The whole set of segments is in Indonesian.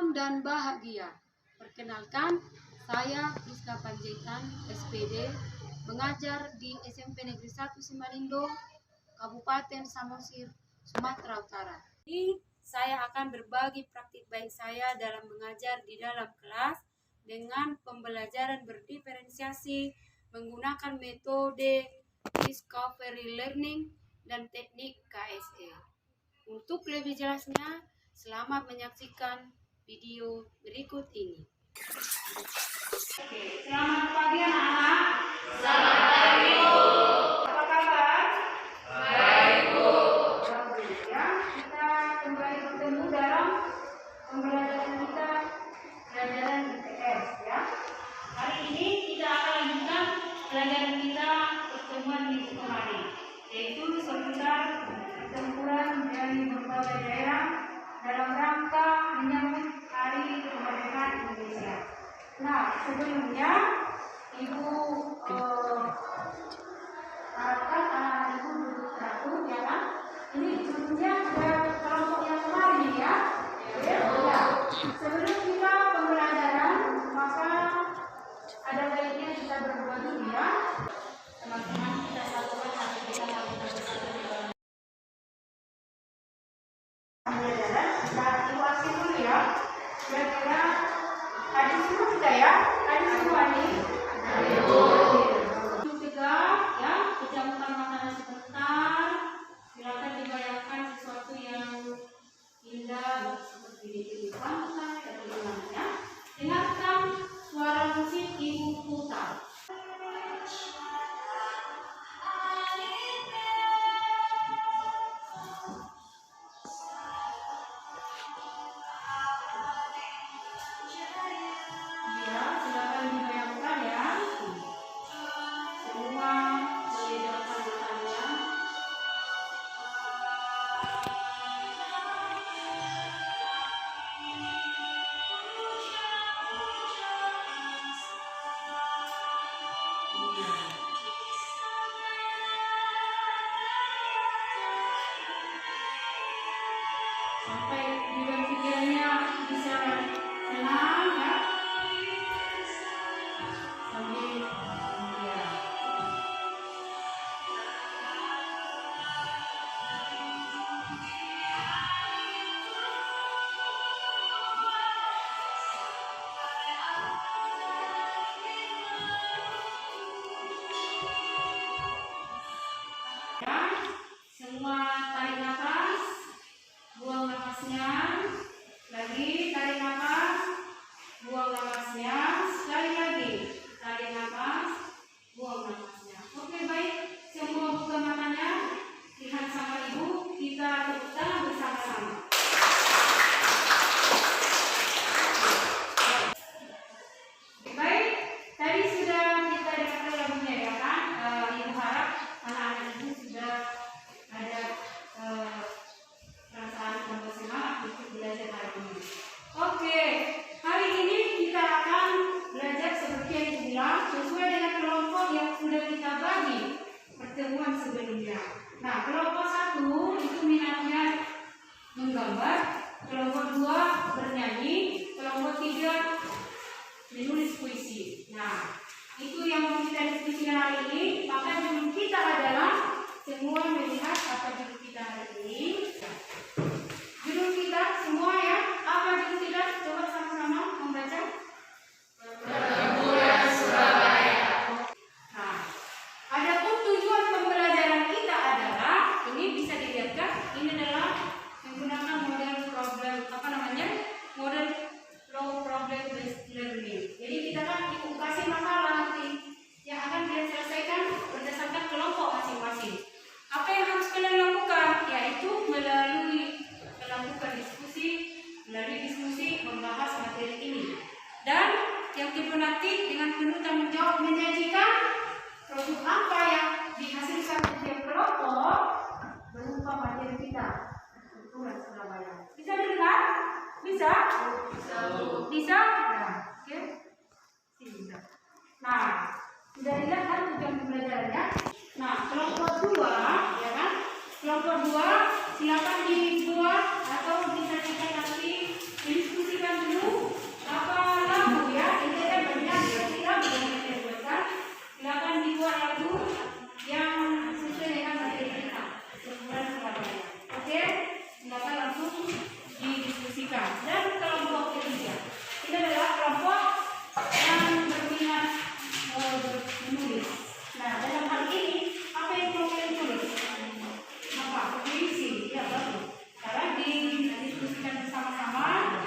senang dan bahagia. Perkenalkan, saya Rizka Panjaitan, SPD, mengajar di SMP Negeri 1 Simarindo, Kabupaten Samosir, Sumatera Utara. Ini saya akan berbagi praktik baik saya dalam mengajar di dalam kelas dengan pembelajaran berdiferensiasi menggunakan metode discovery learning dan teknik KSE. Untuk lebih jelasnya, selamat menyaksikan video berikut ini. Oke, selamat pagi anak-anak. Selamat pagi, Bu. Apa kabar? Baik, Bu. Bagus ya. Kita kembali bertemu dalam pembelajaran kita pelajaran IPS ya. Hari ini kita akan lanjutkan pelajaran kita pertemuan minggu kemarin, yaitu seputar pertempuran dari berbagai daerah dalam rangka menyambut Hari Kemerdekaan Indonesia. Nah, sebelumnya Ibu harapkan anak-anak Ibu duduk teratur ya kan? Ini sebelumnya ada kelompok yang kemarin ya. Ya. Sebelum kita pembelajaran, maka ada baiknya kita berdoa dulu ya. Teman-teman, kita satukan hati kita lakukan bersama di dalam pembelajaran. Kita evaluasi dulu ya. Kira-kira ada semua kita ya? Ada semua nih? Duduk tegak ya, pejamkan matanya sebentar. Silakan dibayangkan sesuatu yang indah seperti di pantai atau di mana ya. Dengarkan suara musik Ibu putar. Sampai juga pikirannya bisa tenang ya. Sambil ya. Semua tarik nafas, buang nafasnya, lagi tarik nafas, buang nafasnya, sekali lagi tarik nafas, buang nafasnya. Oke baik, semua buka matanya, lihat sama Ibu, kita tepuk tangan bersama-sama. Baik, tadi sudah kita dengarkan lagunya ya kan? Ibu harap anak-anak Ibu sudah ada perasaan dan semangat untuk belajar hari ini. Oke, hari ini kita akan belajar seperti yang dibilang sesuai dengan kelompok yang sudah kita bagi pertemuan sebelumnya. Nah, kelompok 1 itu minatnya menggambar, kelompok 2 bernyanyi, kelompok 3 menulis puisi. Nah, itu yang mau kita diskusikan hari ini. Maka judul kita adalah semua melihat apa judul kita hari ini. Judul kita semua ya, apa judul kita? Coba sama-sama membaca. Pertempuran Surabaya. Nah, adapun tujuan pembelajaran kita adalah, ini bisa dilihat kan? Ini adalah menggunakan model problem model low problem based learning. Jadi kita kan kasih masalah nanti yang akan kita selesaikan berdasarkan kelompok masing-masing. Apa yang harus kalian lakukan? Yaitu melakukan diskusi, melalui diskusi membahas materi ini. Dan yang kedua nanti dengan penuh tanggung jawab menyajikan produk apa yang dihasilkan setiap kelompok berupa materi kita. Pertempuran Surabaya. Bisa dengar? Bisa? Bisa? Nah, oke. Bisa. Nah, sudah dilihat kan tujuan pembelajarannya? Nah, kelompok 2, ya kan? Kelompok 2 silakan dibuat atau disajikan nanti didiskusikan dulu Oke, silakan langsung didiskusikan. Dan kelompok ketiga, ini adalah kelompok yang berminat menulis. Nah, dalam hal ini apa yang perlu kalian tulis? Apa? Puisi, ya bagus. Karena didiskusikan bersama-sama,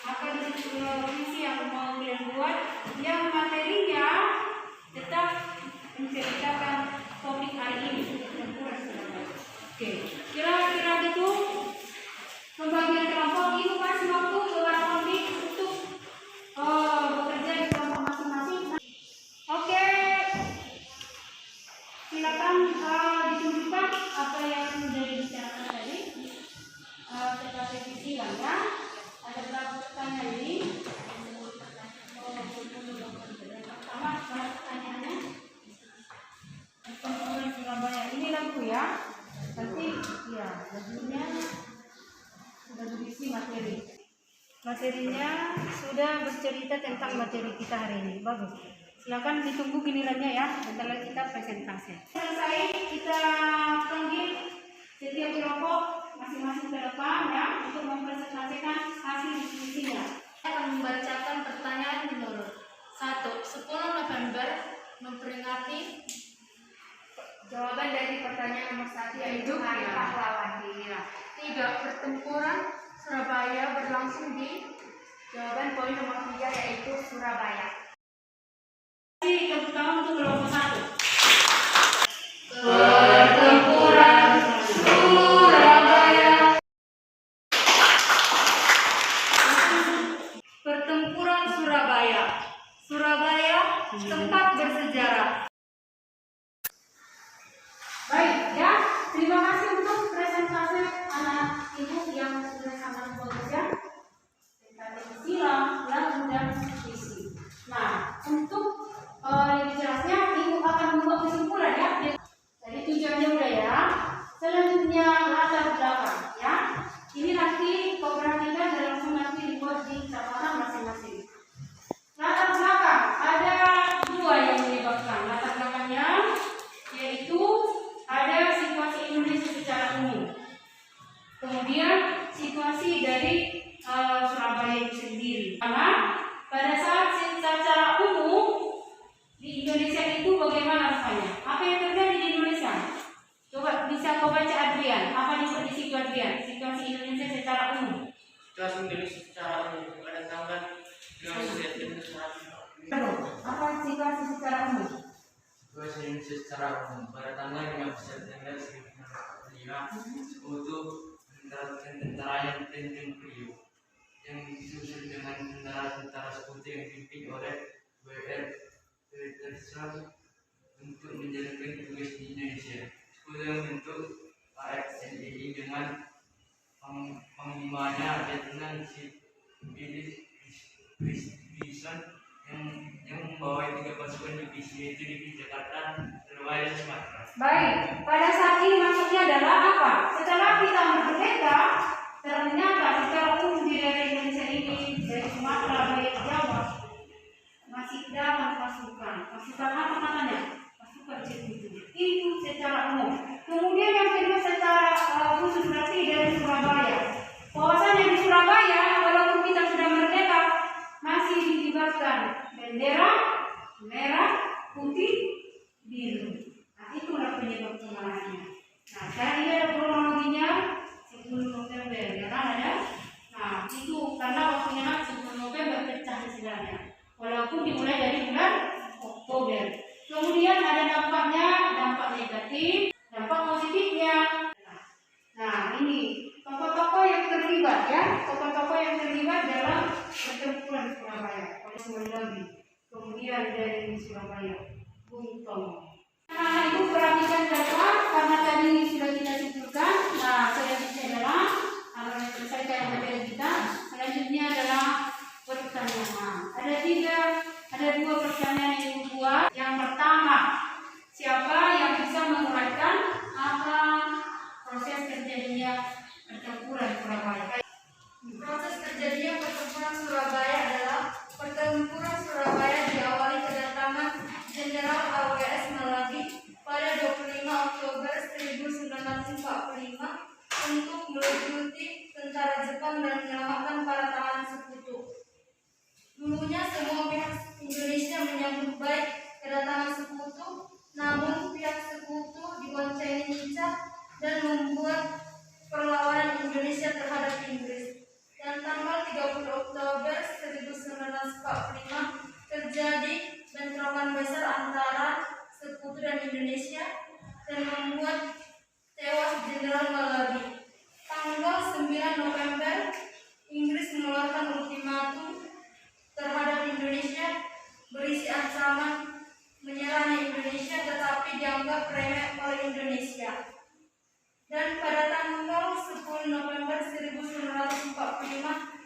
maka di puisi yang mau kalian buat, yang materinya tetap menceritakan topik hari ini. Oke, kira-kira gitu pembagian kelompok ini kasih waktu kurang lebih untuk bekerja di kelompok masing-masing. Oke, silakan ditunjukkan apa yang sudah dibicarakan tadi. Kita revisi lah ya. Ada berapa pertanyaan ini? Pertama, pertanyaannya. Pertempuran Surabaya ini lagu ya. Nanti ya lagunya sudah berisi materi. Materinya sudah bercerita tentang materi kita hari ini. Bagus. Silakan ditunggu gilirannya ya. Bentar lagi kita presentasi. Selesai, kita panggil setiap kelompok masing-masing ke depan ya untuk mempresentasikan hasil diskusinya. Saya akan membacakan pertanyaan menurut 1. 10 November memperingati. Jawaban dari pertanyaan nomor 1 yaitu Hari Pahlawan. 3. Pertempuran Surabaya berlangsung di. Jawaban poin nomor 3 yaitu Surabaya. Tepuk tangan untuk kelompok 1. Pertempuran Surabaya. Pertempuran Surabaya. Surabaya tempat bersejarah. Baik ya, terima kasih untuk presentasi anak ibu yang sudah sangat bagus ya. Tentang silang, lagu dan puisi. Nah, untuk lebih jelasnya ibu akan membuat kesimpulan ya. Jadi tujuannya udah ya. Selanjutnya latar belakang ya. Ini nanti perhatikan dan langsung nanti dibuat di catatan masing-masing. Latar belakang ada 2 yang menyebabkan latar belakangnya, yaitu ada situasi Indonesia secara umum, kemudian situasi dari Surabaya itu sendiri. Karena pada saat secara umum di Indonesia itu bagaimana rasanya? Apa yang terjadi di Indonesia? Coba bisa kau baca Adrian. Apa di situ Adrian? Situasi Indonesia secara umum. Situasi Indonesia secara umum pada tanggal 15 September 1945. Apa situasi secara umum? Situasi Indonesia secara umum pada tanggal 15 September 1945 untuk tentara yang Tanjung Priok yang disusul dengan tentara sekutu yang dipimpin oleh W.R. Peterson untuk menjalankan tugas di Indonesia. Sekutu yang membentuk AFNI dengan panglimanya Lieutenant Philip Christison yang membawa 3 pasukan divisi, yaitu divisi Jakarta, Surabaya, Sumatera. Baik, pada saat ini maksudnya adalah apa? Setelah kita merdeka, ternyata secara umum di daerah Indonesia ini dari Sumatera, baik Jawa, masih dapat pasukan. Pasukan apa katanya? Pasukan sekutu. Itu secara umum. Kemudian yang kedua secara khusus berarti dari Surabaya. Bahwasanya di Surabaya, walaupun kita sudah merdeka, masih dikibarkan bendera merah, putih, biru. Nah, itulah penyebab kemarahannya. Nah, sekarang ini ada kronologinya 10 November, ya kan ada? Nah, itu karena waktunya 10 November pecah istilahnya. Walaupun dimulai dari bulan Oktober. Kemudian ada dampaknya, dampak negatif, dampak positifnya. Nah, ini tokoh-tokoh yang terlibat ya, tokoh-tokoh yang terlibat dalam pertempuran Surabaya. Oleh Semanggi, kemudian dari Surabaya, Bung Tomo. Nah, ibu perhatikan data karena tadi sudah kita simpulkan. Nah, selanjutnya adalah akan selesaikan materi kita. Selanjutnya adalah pertanyaan. Ada 2 pertanyaan yang ibu buat. Yang pertama, siapa yang bisa menguraikan apa proses terjadinya pertempuran Surabaya? Proses terjadinya pertempuran Surabaya adalah pertempuran Surabaya diawali kedatangan Jenderal AWS Malagi pada 25 Oktober 1945 untuk Indonesia dan membuat tewas Jenderal Malabi. Tanggal 9 November, Inggris mengeluarkan ultimatum terhadap Indonesia berisi ancaman menyerahnya Indonesia, tetapi dianggap remeh oleh Indonesia. Dan pada tanggal 10 November 1945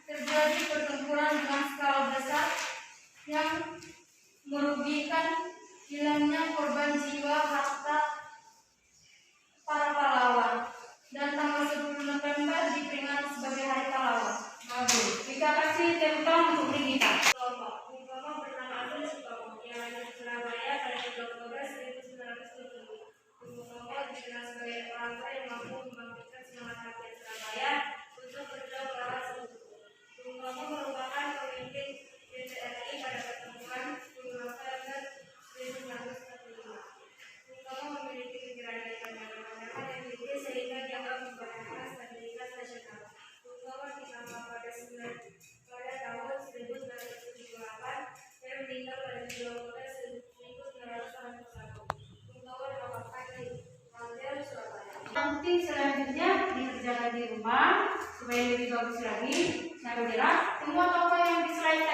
terjadi pertempuran dengan skala besar yang merugikan hilangnya korban jiwa harta para pahlawan. Dan tanggal 10 November diperingati sebagai Hari Pahlawan. Bagus. Kita kasih tentang untuk kita. Kelompok Bung Tomo bernama asli Sutomo yang lahir di Surabaya pada 3 Oktober 1920. Bung Tomo dikenal sebagai orang tua yang mampu membangkitkan semangat rakyat Surabaya untuk berjuang melawan sekutu. Bung Tomo merupakan pemimpin DPRI pada pertemuan 10 November 1945. Bung Tomo memiliki pikiran dan pandangan yang tinggi sehingga dianggap mempertahankan stabilitas nasional. Bung Tomo ditambah pada tahun 1978 dan meninggal pada 7 Oktober 1981. Bung Tomo diwafatkan di Palembang, Surabaya. Yang penting selanjutnya dikerjakan di rumah supaya lebih bagus lagi. Saya kira semua tokoh yang di slide